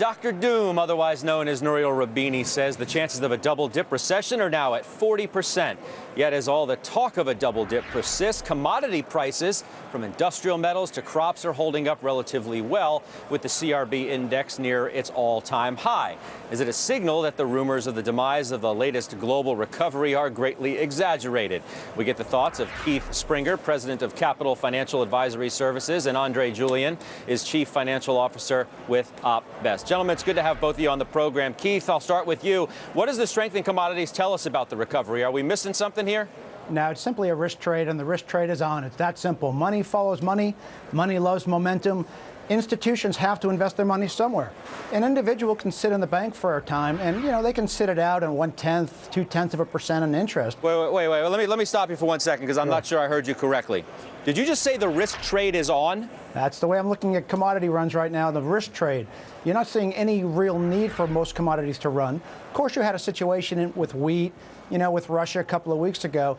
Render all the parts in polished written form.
Dr. Doom, otherwise known as Nouriel Roubini, says the chances of a double-dip recession are now at 40%. Yet as all the talk of a double-dip persists, commodity prices, from industrial metals to crops, are holding up relatively well, with the CRB index near its all-time high. Is it a signal that the rumors of the demise of the latest global recovery are greatly exaggerated? We get the thoughts of Keith Springer, president of Capital Financial Advisory Services, and Andre Julian is chief financial officer with OpBest. Gentlemen, it's good to have both of you on the program. Keith, I'll start with you. What does the strength in commodities tell us about the recovery? Are we missing something here? No, it's simply a risk trade, and the risk trade is on. It's that simple. Money follows money. Money loves momentum. Institutions have to invest their money somewhere. An individual can sit in the bank for a time, and they can sit it out in 1/10, 0.2% in interest. Wait. Let me stop you for 1 second, because I'm not sure I heard you correctly. Did you just say the risk trade is on? That's the way I'm looking at commodity runs right now, the risk trade. You're not seeing any real need for most commodities to run. Of course, you had a situation with wheat, with Russia a couple of weeks ago,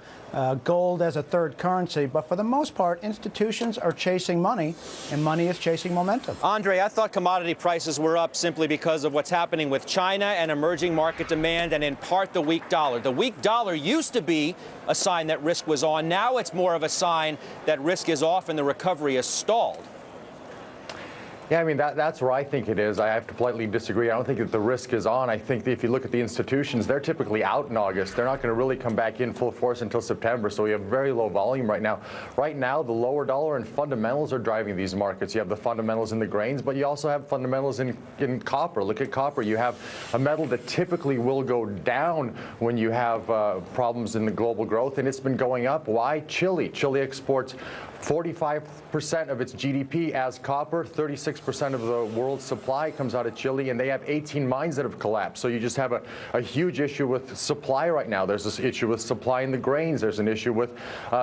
gold as a third currency. But for the most part, institutions are chasing money, and money is chasing momentum. Andre, I thought commodity prices were up simply because of what's happening with China and emerging market demand, and in part the weak dollar. The weak dollar used to be a sign that risk was on. Now it's more of a sign that risk is off and the recovery is stalled. Yeah, I mean, that's where I think it is. I have to politely disagree. I don't think that the risk is on. I think that if you look at the institutions, they're typically out in August. They're not going to really come back in full force until September, so we have very low volume right now. Right now, the lower dollar and fundamentals are driving these markets. You have the fundamentals in the grains, but you also have fundamentals in copper. Look at copper. You have a metal that typically will go down when you have problems in the global growth, and it's been going up. Why? Chile. Chile exports 45% of its GDP as copper. 36% of the world's supply comes out of Chile, and they have 18 mines that have collapsed. So you just have a huge issue with supply right now. There's this issue with supply in the grains. There's an issue with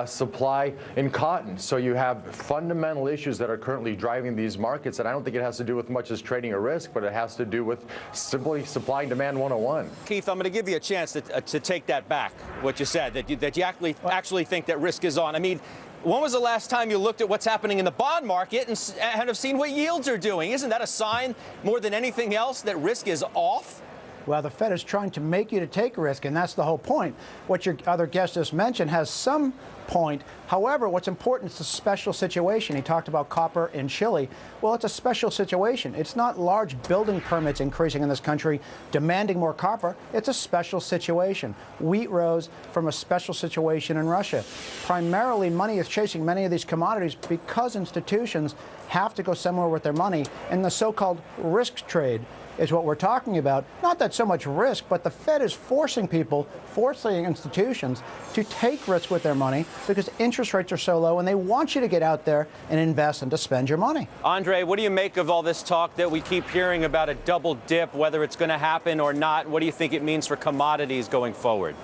supply in cotton. So you have fundamental issues that are currently driving these markets, and I don't think it has to do with much as trading a risk, but it has to do with simply supply and demand 101. Keith, I'm going to give you a chance to take that back, what you said, that you actually think that risk is on. I mean, when was the last time you looked at what's happening in the bond market and have seen what yields are doing? Isn't that a sign more than anything else that risk is off? Well, the Fed is trying to make you to take risk, and that's the whole point. What your other guest just mentioned has some point. However, what's important is the special situation. He talked about copper in Chile. Well, it's a special situation. It's not large building permits increasing in this country demanding more copper. It's a special situation. Wheat rose from a special situation in Russia. Primarily, money is chasing many of these commodities because institutions have to go somewhere with their money, and the so-called risk trade is what we're talking about. Not that so much risk, but the Fed is forcing institutions to take risk with their money because interest rates are so low, and they want you to get out there and invest and to spend your money. Andre, what do you make of all this talk that we keep hearing about a double dip, whether it's going to happen or not? What do you think it means for commodities going forward?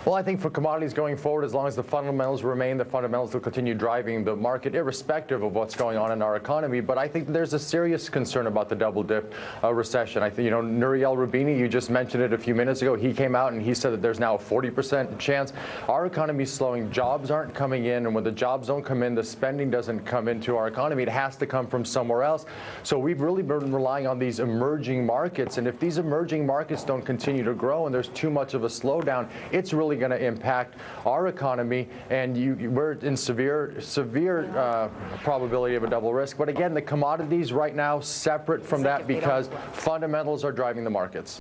Well, I think for commodities going forward, as long as the fundamentals remain, the fundamentals will continue driving the market, irrespective of what's going on in our economy. But I think there's a serious concern about the double dip recession. I think, Nouriel Roubini, you just mentioned it a few minutes ago. He came out and he said that there's now a 40% chance. Our economy is slowing. Jobs aren't coming in. And when the jobs don't come in, the spending doesn't come into our economy. It has to come from somewhere else. So we've really been relying on these emerging markets. And if these emerging markets don't continue to grow and there's too much of a slowdown, it's really going to impact our economy, and we're in severe probability of a double risk. But again, the commodities right now separate from that because fundamentals are driving the markets.